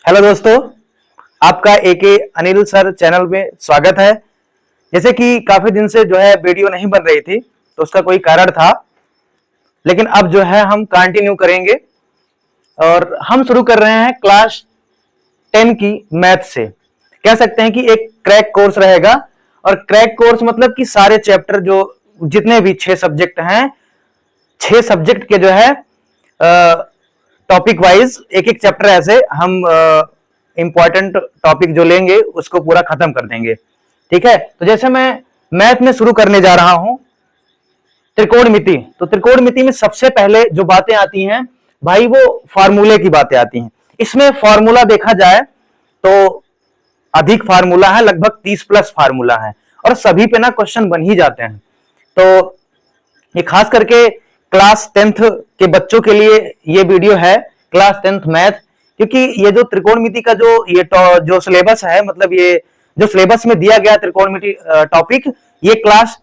Hello दोस्तों, आपका एके Anil sir channel में स्वागत है। जैसे कि काफी दिन से जो है वीडियो नहीं बन रही थी, तो उसका कोई कारण था, लेकिन अब जो है हम कंटिन्यू करेंगे और हम शुरू कर रहे हैं क्लास 10 की मैथ से। कह सकते हैं कि एक क्रैक कोर्स रहेगा, और क्रैक कोर्स मतलब कि सारे चैप्टर जो जितने भी 6 सब्जेक्ट हैं, 6 सब्जेक्ट के जो है टॉपिक वाइज एक एक चैप्टर ऐसे हम इंपॉर्टेंट टॉपिक जो लेंगे उसको पूरा खत्म कर देंगे। ठीक है, तो जैसे मैं मैथ में शुरू करने जा रहा हूं त्रिकोणमिति। तो त्रिकोणमिति में सबसे पहले जो बातें आती हैं भाई, वो फार्मूले की बातें आती हैं। इसमें फार्मूला देखा जाए तो अधिक फार्मूला है, लगभग 30 प्लस फार्मूला है, और सभी पे ना क्वेश्चन बन ही जाते हैं। तो ये खास करके क्लास 10th के बच्चों के लिए ये वीडियो है, क्लास 10th मैथ। क्योंकि ये जो त्रिकोणमिति का जो सिलेबस है, मतलब ये जो सिलेबस में दिया गया त्रिकोणमिति टॉपिक, ये क्लास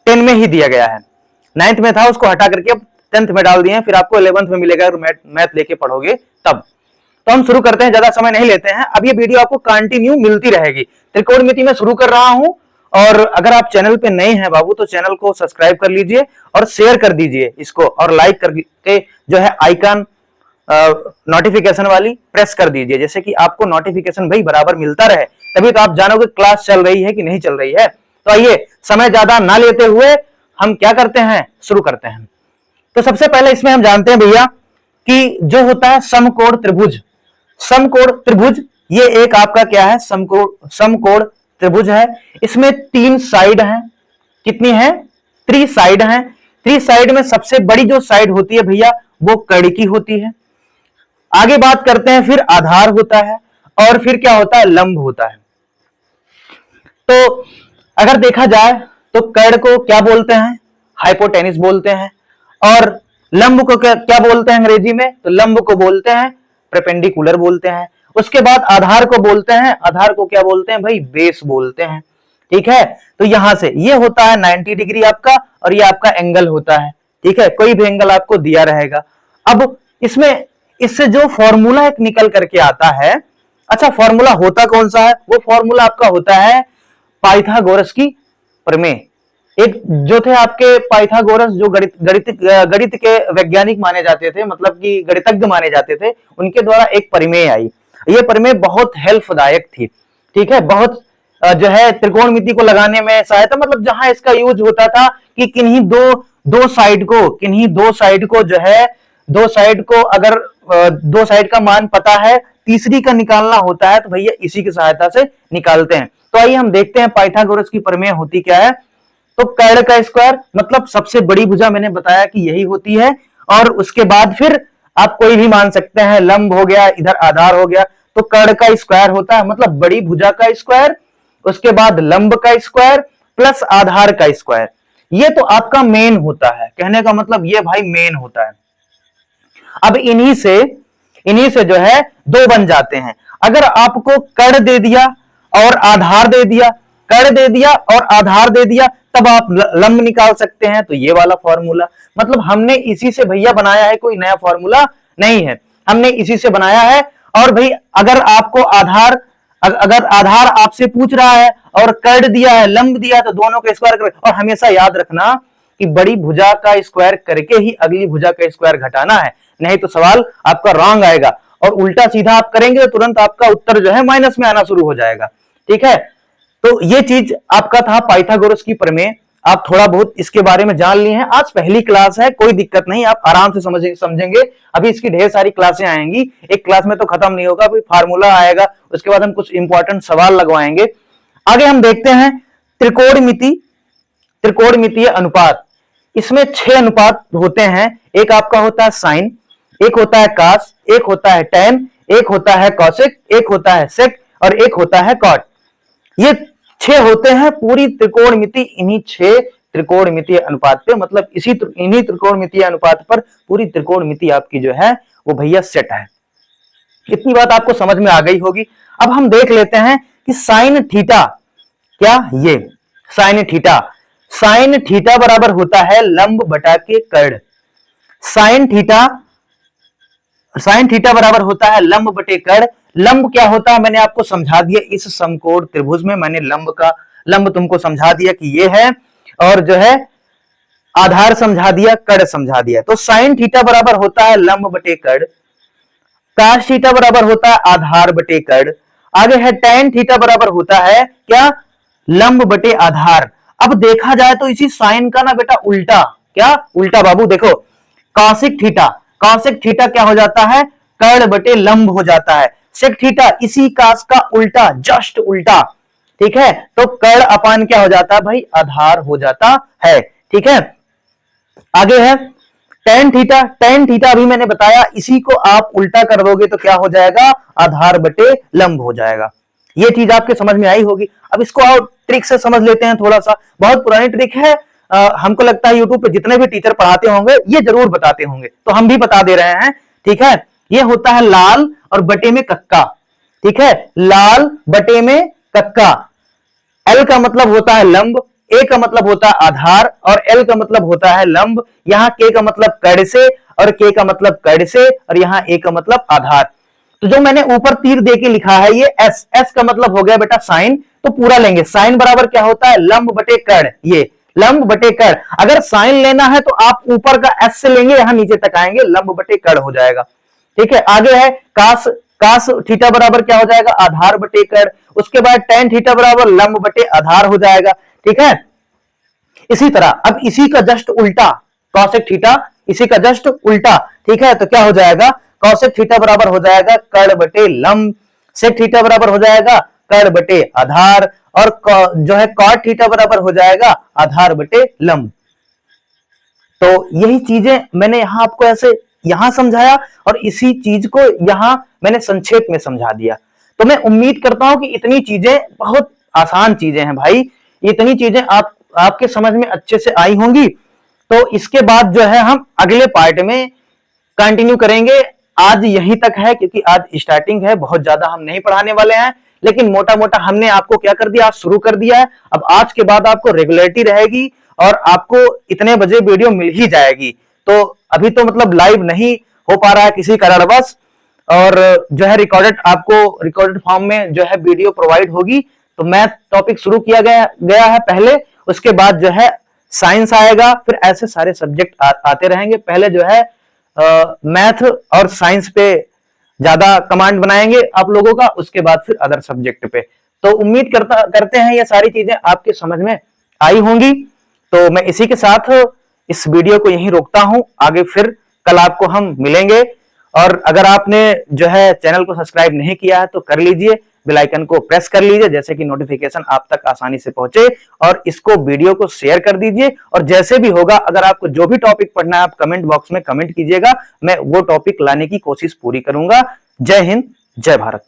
10 में ही दिया गया है। 9th में था, उसको हटा करके अब 10th में डाल दिए हैं, फिर आपको 11th में मिलेगा और मैथ लेके पढ़ोगे तब। तो हम शुरू करते हैं, ज्यादा समय नहीं लेते हैं। अब ये वीडियो आपको कंटिन्यू मिलती रहेगी। त्रिकोणमिति में शुरू कर रहा हूं, और अगर आप चैनल पे नए हैं बाबू, तो चैनल को सब्सक्राइब कर लीजिए और शेयर कर दीजिए इसको, और लाइक करके जो है आइकन नोटिफिकेशन वाली प्रेस कर दीजिए, जैसे कि आपको नोटिफिकेशन भाई बराबर मिलता रहे, तभी तो आप जानोगे क्लास चल रही है कि नहीं चल रही है। तो आइए, समय ज्यादा ना लेते हुए हम क्या करते हैं, शुरू करते हैं। तो सबसे पहले इसमें हम जानते हैं भैया कि जो होता है समकोण त्रिभुज। समकोण त्रिभुज ये एक आपका क्या है, समकोण त्रिभुज है। इसमें 3 साइड हैं। कितनी है? 3 साइड हैं। 3 साइड में सबसे बड़ी जो साइड होती है भैया, वो कर्ण की होती है। आगे बात करते हैं, फिर आधार होता है, और फिर क्या होता है, लंब होता है। तो अगर देखा जाए तो कर्ण को क्या बोलते हैं, हाइपोटेनिस बोलते हैं, और लंब को क्या बोलते हैं अंग्रेजी में, तो लंब को बोलते हैं परपेंडिकुलर बोलते हैं। उसके बाद आधार को बोलते हैं, आधार को क्या बोलते हैं भाई, बेस बोलते हैं। ठीक है, तो यहां से ये होता है 90 डिग्री आपका, और ये आपका एंगल होता है। ठीक है, कोई भी एंगल आपको दिया रहेगा। अब इसमें इससे जो फॉर्मूला एक निकल करके आता है, अच्छा फॉर्मूला होता कौन सा है, वो फॉर्मूला आपका होता है पाइथागोरस की प्रमेय। एक जो थे आपके पाइथागोरस, जो गणित के वैज्ञानिक माने जाते थे, मतलब कि गणितज्ञ माने जाते थे, उनके द्वारा एक प्रमेय आई। ये प्रमेय बहुत हेल्पदायक थी। ठीक है, बहुत जो है त्रिकोणमिति को लगाने में सहायता, मतलब जहां इसका यूज होता था कि किन्हीं दो साइड को जो है, दो साइड को अगर दो साइड का मान पता है, तीसरी का निकालना होता है, तो भैया इसी की सहायता से निकालते हैं। तो आइए हम देखते हैं पाइथागोरस की प्रमेय होती क्या है। तो कर्ण का स्क्वायर, मतलब सबसे बड़ी भुजा मैंने बताया कि यही होती है, और उसके बाद फिर आप कोई भी मान सकते हैं, लंब हो गया, इधर आधार हो गया, तो कर्ण का स्क्वायर होता है, मतलब बड़ी भुजा का स्क्वायर, उसके बाद लंब का स्क्वायर प्लस आधार का स्क्वायर। ये तो आपका मेन होता है, कहने का मतलब ये भाई मेन होता है। अब इन्हीं से जो है दो बन जाते हैं। अगर आपको कर्ण दे दिया और आधार दे दिया, कर्ण दे दिया और आधार दे दिया, तब आप लंब निकाल सकते हैं। तो ये वाला फॉर्मूला, मतलब हमने इसी से भैया बनाया है, कोई नया फॉर्मूला नहीं है, हमने इसी से बनाया है। और भाई अगर आपको अगर आधार आपसे पूछ रहा है और कर्ण दिया है, लंब दिया है, तो दोनों का स्क्वायर करें। और हमेशा याद रखना कि बड़ी भुजा का स्क्वायर करके ही अगली भुजा का स्क्वायर घटाना है, नहीं तो सवाल आपका रॉन्ग आएगा, और उल्टा सीधा आप करेंगे तो तुरंत आपका उत्तर जो है माइनस में आना शुरू हो जाएगा। ठीक है, तो ये चीज आपका था पाइथागोरस की प्रमेय। आप थोड़ा बहुत इसके बारे में जान लिए हैं। आज पहली क्लास है, कोई दिक्कत नहीं, आप आराम से समझेंगे। अभी इसकी ढेर सारी क्लासें आएंगी, एक क्लास में तो खत्म नहीं होगा, अभी फार्मूला आएगा, उसके बाद हम कुछ इंपॉर्टेंट सवाल लगवाएंगे। आगे हम देखते हैं त्रिकोणमितीय अनुपात। इसमें 6 अनुपात होते हैं। एक आपका होता है साइन, एक होता है कास, एक होता है टैन, एक होता है कौशिक, एक होता है सेक, और एक होता है कॉट। ये 6 होते हैं पूरी त्रिकोणमिति, इन्हीं 6 त्रिकोणमितीय अनुपात पे, मतलब इन्हीं त्रिकोणमितीय अनुपात पर पूरी त्रिकोणमिति आपकी जो है वो भैया सेट है। इतनी बात आपको समझ में आ गई होगी। अब हम देख लेते हैं कि साइन थीटा, क्या ये साइन थीटा बराबर होता है लंब बटा के कर्ण। साइन थीटा बराबर होता है लंब बटे कर्ण। लंब क्या होता है मैंने आपको समझा दिया, इस समकोण त्रिभुज में मैंने लंब तुमको समझा दिया कि ये है, और जो है आधार समझा दिया, कड़ समझा दिया। तो साइन थीटा बराबर होता है लंब बटे कड़, काश थीटा बराबर होता है आधार बटे कड़, आगे है tan थीटा बराबर होता है क्या, लंब बटे आधार। अब देखा जाए तो इसी साइन का ना बेटा उल्टा, क्या उल्टा बाबू, देखो कॉसिक थीटा क्या हो जाता है, कड़ बटे लंब हो जाता है। सेक थीटा इसी कास का उल्टा, जस्ट उल्टा, ठीक है। तो कड़ अपान क्या हो जाता है भाई, आधार हो जाता है, ठीक है। आगे है tan थीटा अभी मैंने बताया, इसी को आप उल्टा कर दोगे तो क्या हो जाएगा, आधार बटे लंब हो जाएगा। ये चीज आपके समझ में आई होगी। अब इसको और ट्रिक से समझ लेते हैं थोड़ा सा, बहुत पुरानी ट्रिक है, हमको लगता है यूट्यूब पे जितने भी टीचर पढ़ाते होंगे ये जरूर बताते होंगे, तो हम भी बता दे रहे हैं, ठीक है। ये होता है लाल और बटे में कक्का, ठीक है, लाल बटे में कक्का। एल का मतलब होता है लंब, ए का मतलब होता है आधार, और एल का मतलब होता है लंब। यहां के का मतलब कड़ से, और के का मतलब कड़ से, और यहां ए का मतलब आधार। तो जो मैंने ऊपर तीर दे के लिखा है ये एस, एस का मतलब हो गया बेटा साइन, तो पूरा लेंगे। साइन बराबर क्या होता है, लंब बटे कड़, ये लंब बटे कड़। अगर साइन लेना है तो आप ऊपर का एस से लेंगे, यहां नीचे तक आएंगे, लंब बटे कड़ हो जाएगा, ठीक है। आगे है कास थीटा बराबर क्या हो जाएगा, आधार बटे कड़। उसके बाद tan थीटा बराबर लंब बटे आधार हो जाएगा, ठीक है। इसी तरह अब इसी का जस्ट उल्टा कॉसेक थीटा, इसी का जस्ट उल्टा, ठीक है। तो क्या हो जाएगा, कॉसेक थीटा बराबर हो जाएगा कड़ बटे लंब, सेक थीटा बराबर हो जाएगा कड़ बटे आधार, और जो है कॉट थीटा बराबर हो जाएगा आधार बटे लंब। तो यही चीजें मैंने यहां आपको ऐसे यहां समझाया, और इसी चीज को यहां मैंने संक्षेप में समझा दिया। तो मैं उम्मीद करता हूं कि इतनी चीजें बहुत आसान चीजें हैं भाई, इतनी चीजें आपके समझ में अच्छे से आई होंगी। तो इसके बाद जो है हम अगले पार्ट में कंटिन्यू करेंगे। आज यहीं तक है, क्योंकि आज स्टार्टिंग है, बहुत ज्यादा हम नहीं पढ़ाने वाले हैं, लेकिन मोटा मोटा हमने आपको क्या कर दिया, आज शुरू कर दिया है। अब आज के बाद आपको रेगुलरिटी रहेगी, और आपको इतने बजे वीडियो मिल ही जाएगी। तो अभी तो मतलब लाइव नहीं हो पा रहा है किसी कारणवश, और जो है रिकॉर्डेड फॉर्म में जो है वीडियो प्रोवाइड होगी। तो मैथ टॉपिक शुरू किया गया है पहले, उसके बाद जो है साइंस आएगा, फिर ऐसे सारे सब्जेक्ट आते रहेंगे। पहले जो है मैथ और साइंस पे ज्यादा कमांड बनाएंगे आप लोगों का, उसके बाद फिर अदर सब्जेक्ट पे। तो उम्मीद करते हैं ये सारी चीजें आपके समझ में आई होंगी। तो मैं इसी के साथ इस वीडियो को यहीं रोकता हूं, आगे फिर कल आपको हम मिलेंगे। और अगर आपने जो है चैनल को सब्सक्राइब नहीं किया है तो कर लीजिए, बेल आइकन को प्रेस कर लीजिए, जैसे कि नोटिफिकेशन आप तक आसानी से पहुंचे, और इसको वीडियो को शेयर कर दीजिए। और जैसे भी होगा, अगर आपको जो भी टॉपिक पढ़ना है आप कमेंट बॉक्स में कमेंट कीजिएगा, मैं वो टॉपिक लाने की कोशिश पूरी करूंगा। जय हिंद, जय भारत।